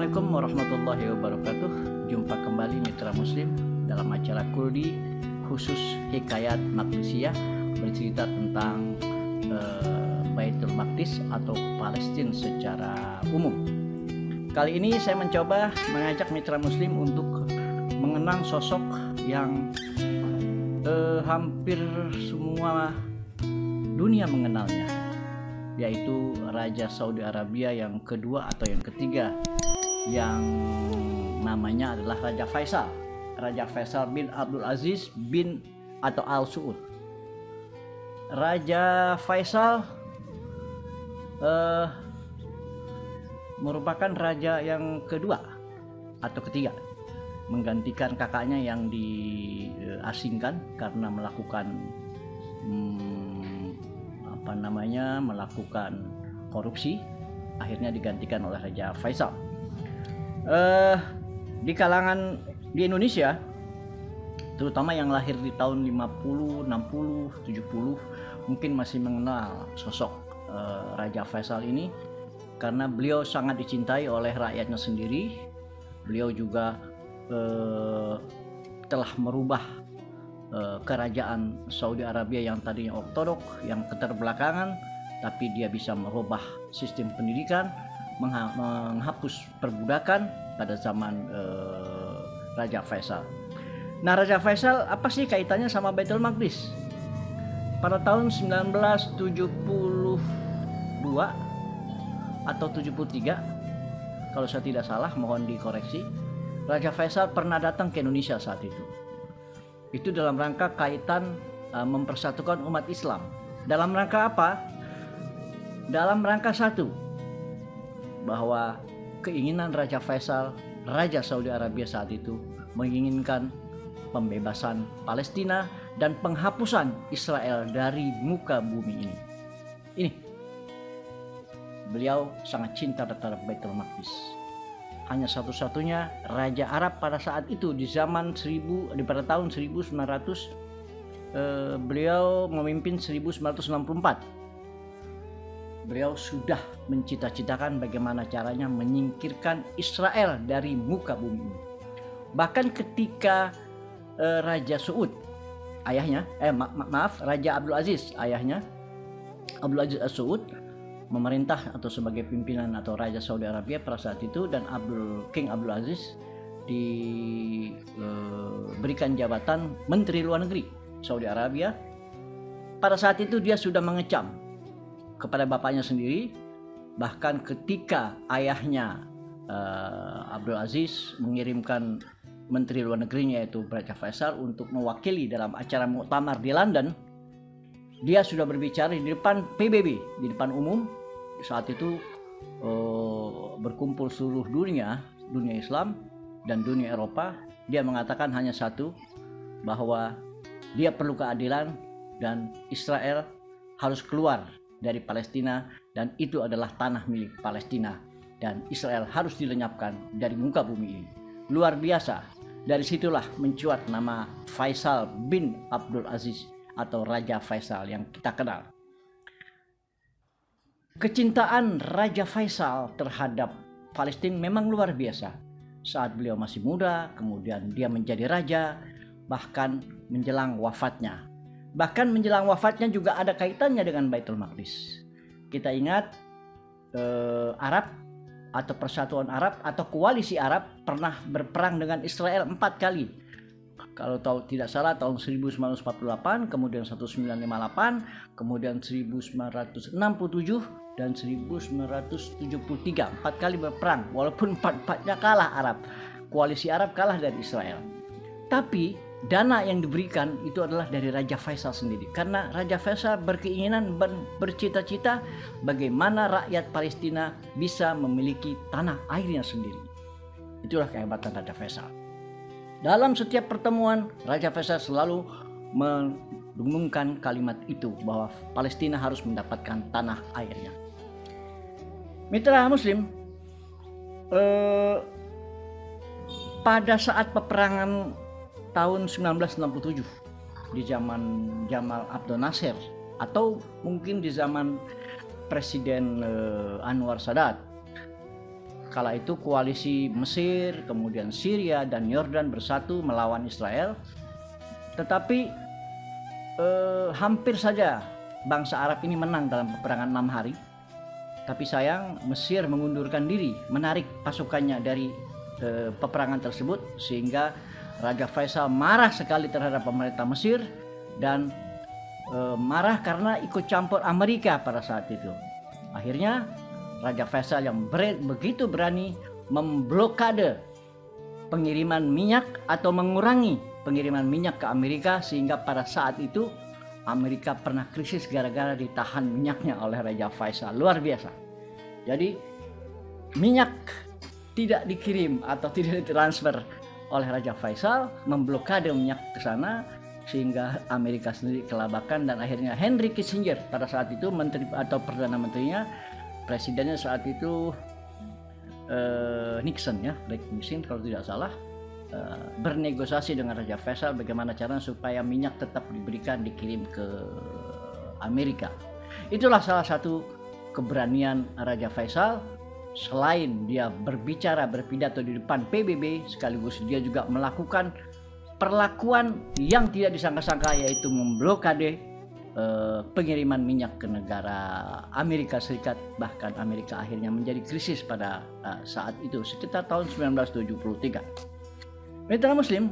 Assalamualaikum warahmatullahi wabarakatuh. Jumpa kembali mitra muslim dalam acara Kuldi khusus Hikayat Maqdisiyah, bercerita tentang Baitul Maqdis atau Palestina secara umum. Kali ini saya mencoba mengajak mitra muslim untuk mengenang sosok yang hampir semua dunia mengenalnya, yaitu Raja Saudi Arabia yang kedua atau yang ketiga, yang namanya adalah Raja Faisal. Raja Faisal bin Abdul Aziz bin atau Al Saud. Raja Faisal merupakan raja yang kedua atau ketiga, menggantikan kakaknya yang diasingkan karena melakukan melakukan korupsi. Akhirnya digantikan oleh Raja Faisal. Di kalangan di Indonesia, terutama yang lahir di tahun 50, 60, 70, mungkin masih mengenal sosok Raja Faisal ini karena beliau sangat dicintai oleh rakyatnya sendiri. Beliau juga telah merubah kerajaan Saudi Arabia yang tadinya ortodok, yang keterbelakangan, tapi dia bisa merubah sistem pendidikan, menghapus perbudakan pada zaman Raja Faisal. Nah, Raja Faisal apa sih kaitannya sama Baitul Maqdis? Pada tahun 1972 atau 73, kalau saya tidak salah, mohon dikoreksi, Raja Faisal pernah datang ke Indonesia saat itu. Itu dalam rangka kaitan mempersatukan umat Islam. Dalam rangka apa? Dalam rangka satu, bahwa keinginan Raja Faisal, Raja Saudi Arabia saat itu, menginginkan pembebasan Palestina dan penghapusan Israel dari muka bumi ini. Beliau sangat cinta terhadap Baitul Maqdis. Hanya satu-satunya Raja Arab pada saat itu di zaman pada tahun 1900, beliau memimpin 1964. Beliau sudah mencita-citakan bagaimana caranya menyingkirkan Israel dari muka bumi. Bahkan ketika Raja Saud, ayahnya, Raja Abdul Aziz, ayahnya Abdul Aziz As-Saud, memerintah atau sebagai pimpinan atau Raja Saudi Arabia pada saat itu, dan King Abdul Aziz diberikan jabatan Menteri Luar Negeri Saudi Arabia. Pada saat itu dia sudah mengecam kepada bapaknya sendiri, bahkan ketika ayahnya Abdul Aziz mengirimkan Menteri Luar Negerinya yaitu Raja Faisal untuk mewakili dalam acara muktamar di London, dia sudah berbicara di depan PBB, di depan umum. Saat itu berkumpul seluruh dunia Islam dan dunia Eropa. Dia mengatakan hanya satu, bahwa dia perlu keadilan dan Israel harus keluar dari Palestina, dan itu adalah tanah milik Palestina, dan Israel harus dilenyapkan dari muka bumi ini. Luar biasa. Dari situlah mencuat nama Faisal bin Abdul Aziz atau Raja Faisal yang kita kenal. Kecintaan Raja Faisal terhadap Palestina memang luar biasa. Saat beliau masih muda, kemudian dia menjadi raja, bahkan menjelang wafatnya. Bahkan menjelang wafatnya juga ada kaitannya dengan Baitul Maqdis. Kita ingat Arab atau Persatuan Arab atau Koalisi Arab pernah berperang dengan Israel 4 kali. Kalau tidak salah tahun 1948, kemudian 1958, kemudian 1967 dan 1973. 4 kali berperang, walaupun 4-4-nya kalah Arab. Koalisi Arab kalah dari Israel. Tapi dana yang diberikan itu adalah dari Raja Faisal sendiri, karena Raja Faisal berkeinginan, bercita-cita bagaimana rakyat Palestina bisa memiliki tanah airnya sendiri. Itulah kehebatan Raja Faisal. Dalam setiap pertemuan, Raja Faisal selalu mendengungkan kalimat itu, bahwa Palestina harus mendapatkan tanah airnya. Mitra Muslim, pada saat peperangan tahun 1967 di zaman Jamal Abdel Nasser, atau mungkin di zaman Presiden Anwar Sadat, Kala itu koalisi Mesir, kemudian Syria dan Yordan bersatu melawan Israel. Tetapi hampir saja bangsa Arab ini menang dalam peperangan 6 hari. Tapi sayang Mesir mengundurkan diri, menarik pasukannya dari peperangan tersebut, sehingga Raja Faisal marah sekali terhadap pemerintah Mesir dan marah karena ikut campur Amerika pada saat itu. Akhirnya Raja Faisal yang begitu berani memblokade pengiriman minyak atau mengurangi pengiriman minyak ke Amerika, sehingga pada saat itu Amerika pernah krisis gara-gara ditahan minyaknya oleh Raja Faisal. Luar biasa. Jadi minyak tidak dikirim atau tidak ditransfer oleh Raja Faisal, memblokade minyak ke sana, sehingga Amerika sendiri kelabakan. Dan akhirnya Henry Kissinger pada saat itu menteri atau perdana menterinya, presidennya saat itu Nixon ya, Nixon kalau tidak salah, bernegosiasi dengan Raja Faisal bagaimana caranya supaya minyak tetap dikirim ke Amerika. Itulah salah satu keberanian Raja Faisal. Selain dia berpidato di depan PBB, sekaligus dia juga melakukan perlakuan yang tidak disangka-sangka, yaitu memblokade pengiriman minyak ke negara Amerika Serikat. Bahkan Amerika akhirnya menjadi krisis pada saat itu, sekitar tahun 1973. Mitra Muslim,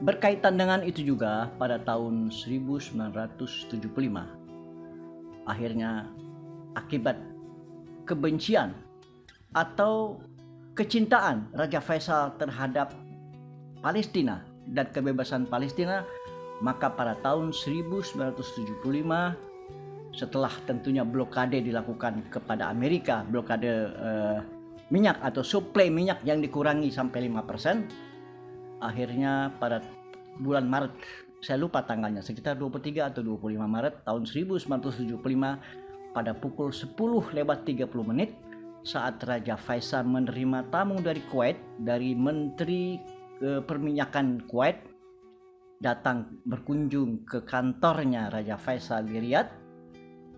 berkaitan dengan itu juga pada tahun 1975, akhirnya akibat kebencian atau kecintaan Raja Faisal terhadap Palestina dan kebebasan Palestina, maka pada tahun 1975, setelah tentunya blokade dilakukan kepada Amerika, blokade minyak atau suplai minyak yang dikurangi sampai 5%, akhirnya pada bulan Maret, saya lupa tanggalnya, sekitar 23 atau 25 Maret tahun 1975, pada pukul 10:30 saat Raja Faisal menerima tamu dari Kuwait, dari Menteri Perminyakan Kuwait, datang berkunjung ke kantornya Raja Faisal di Riyadh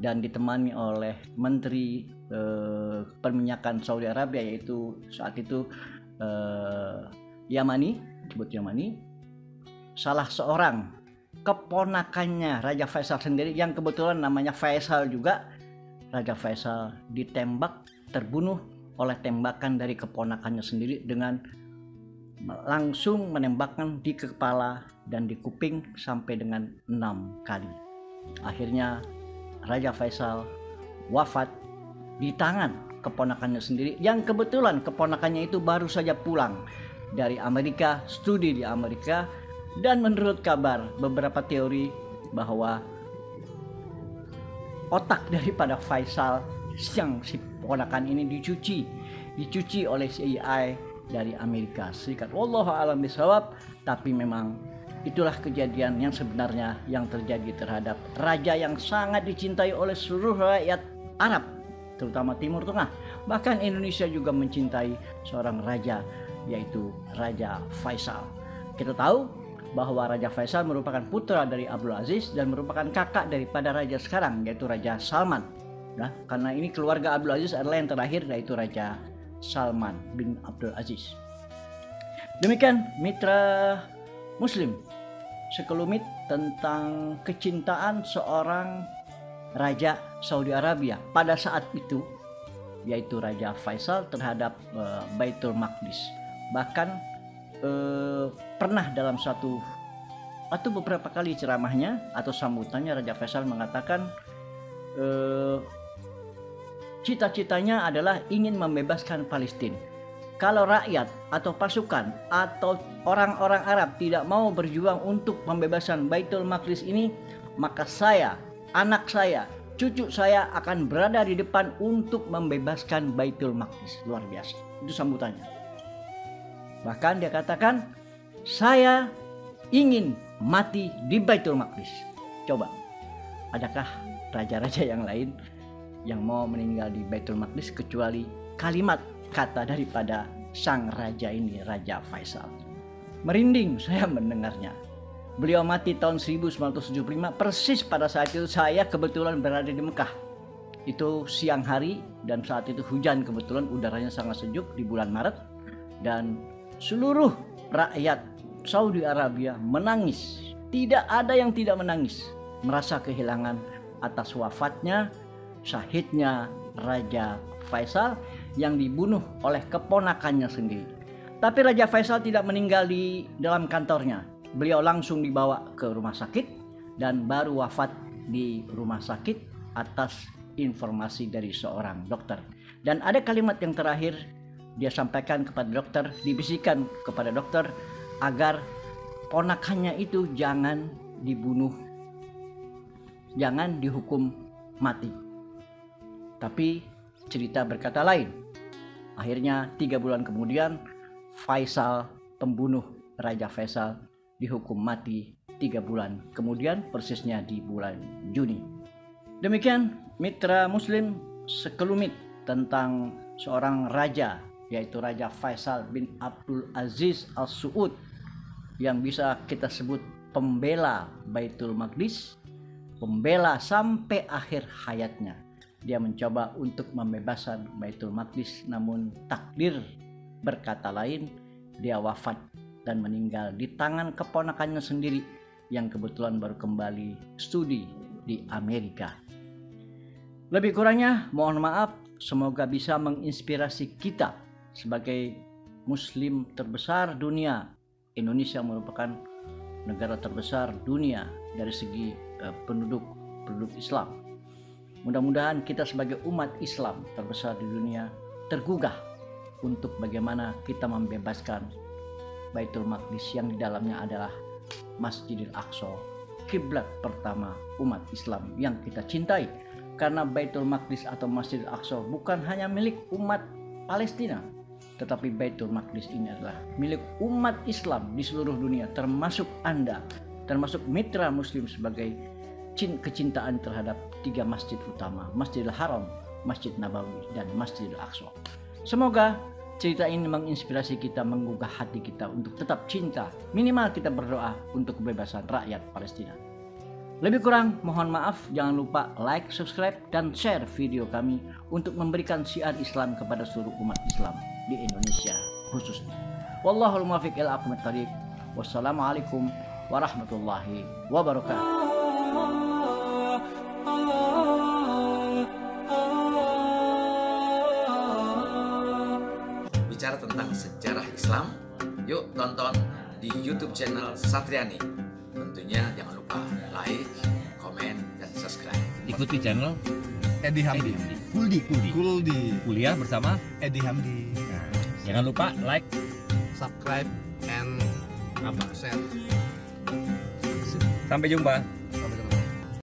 dan ditemani oleh Menteri Perminyakan Saudi Arabia, yaitu saat itu Yamani, salah seorang keponakannya Raja Faisal sendiri yang kebetulan namanya Faisal juga. Raja Faisal ditembak, terbunuh oleh tembakan dari keponakannya sendiri dengan langsung menembakkan di kepala dan di kuping sampai dengan 6 kali. Akhirnya Raja Faisal wafat di tangan keponakannya sendiri, yang kebetulan keponakannya itu baru saja pulang dari Amerika, studi di Amerika. Dan menurut kabar beberapa teori bahwa otak daripada Faisal yang si ponakan ini dicuci oleh CIA dari Amerika Serikat. Wallahu a'lam bishawab. Tapi memang itulah kejadian yang sebenarnya yang terjadi terhadap raja yang sangat dicintai oleh seluruh rakyat Arab, terutama Timur Tengah. Bahkan Indonesia juga mencintai seorang raja, yaitu Raja Faisal. Kita tahu bahwa Raja Faisal merupakan putra dari Abdul Aziz dan merupakan kakak daripada raja sekarang, yaitu Raja Salman. Nah, karena ini keluarga Abdul Aziz adalah yang terakhir, yaitu Raja Salman bin Abdul Aziz. Demikian mitra Muslim, sekelumit tentang kecintaan seorang raja Saudi Arabia pada saat itu, yaitu Raja Faisal terhadap Baitul Maqdis. Bahkan pernah dalam satu atau beberapa kali ceramahnya atau sambutannya, Raja Faisal mengatakan cita-citanya adalah ingin membebaskan Palestina. Kalau rakyat atau pasukan atau orang-orang Arab tidak mau berjuang untuk pembebasan Baitul Maqdis ini, maka saya, anak saya, cucu saya akan berada di depan untuk membebaskan Baitul Maqdis. Luar biasa. Itu sambutannya. Bahkan dia katakan, saya ingin mati di Baitul Maqdis. Coba, adakah raja-raja yang lain yang mau meninggal di Baitul Maqdis kecuali kalimat kata daripada sang raja ini, Raja Faisal? Merinding saya mendengarnya. Beliau mati tahun 1975, persis pada saat itu saya kebetulan berada di Mekah. Itu siang hari dan saat itu hujan, kebetulan udaranya sangat sejuk di bulan Maret, dan seluruh rakyat Saudi Arabia menangis. Tidak ada yang tidak menangis, merasa kehilangan atas wafatnya, syahidnya Raja Faisal yang dibunuh oleh keponakannya sendiri. Tapi Raja Faisal tidak meninggal di dalam kantornya. Beliau langsung dibawa ke rumah sakit dan baru wafat di rumah sakit atas informasi dari seorang dokter. Dan ada kalimat yang terakhir dia sampaikan kepada dokter, dibisikkan kepada dokter agar ponakannya itu jangan dibunuh, jangan dihukum mati. Tapi cerita berkata lain. Akhirnya 3 bulan kemudian Faisal, pembunuh Raja Faisal, dihukum mati 3 bulan kemudian, persisnya di bulan Juni. Demikian mitra muslim sekelumit tentang seorang raja, yaitu Raja Faisal bin Abdul Aziz Al Saud, yang bisa kita sebut pembela Baitul Maqdis, pembela sampai akhir hayatnya. Dia mencoba untuk membebaskan Baitul Maqdis, namun takdir berkata lain. Dia wafat dan meninggal di tangan keponakannya sendiri yang kebetulan baru kembali studi di Amerika. Lebih kurangnya mohon maaf, semoga bisa menginspirasi kita sebagai muslim terbesar dunia. Indonesia merupakan negara terbesar dunia dari segi penduduk Islam. Mudah-mudahan kita sebagai umat Islam terbesar di dunia tergugah untuk bagaimana kita membebaskan Baitul Maqdis yang di dalamnya adalah Masjidil Aqsa, kiblat pertama umat Islam yang kita cintai. Karena Baitul Maqdis atau Masjidil Aqsa bukan hanya milik umat Palestina, tetapi Baitul Maqdis ini adalah milik umat Islam di seluruh dunia, termasuk Anda, termasuk mitra muslim, sebagai kecintaan terhadap 3 masjid utama, Masjidil Haram, Masjid Nabawi, dan Masjidil Aqsa. Semoga cerita ini menginspirasi kita, menggugah hati kita untuk tetap cinta. Minimal kita berdoa untuk kebebasan rakyat Palestina. Lebih kurang mohon maaf, jangan lupa like, subscribe, dan share video kami untuk memberikan syiar Islam kepada seluruh umat Islam di Indonesia khususnya. Wallahul muwaffiq ila aqwamit thoriq. Wassalamualaikum warahmatullahi wabarakatuh. Bicara tentang sejarah Islam, yuk tonton di YouTube channel Satriani. Tentunya jangan lupa like, komen, dan subscribe. Ikuti channel Edi Hamdi. Kuldi. Kuliah bersama Edi Hamdi. Nah, jangan lupa like, Subscribe and share. sampai jumpa.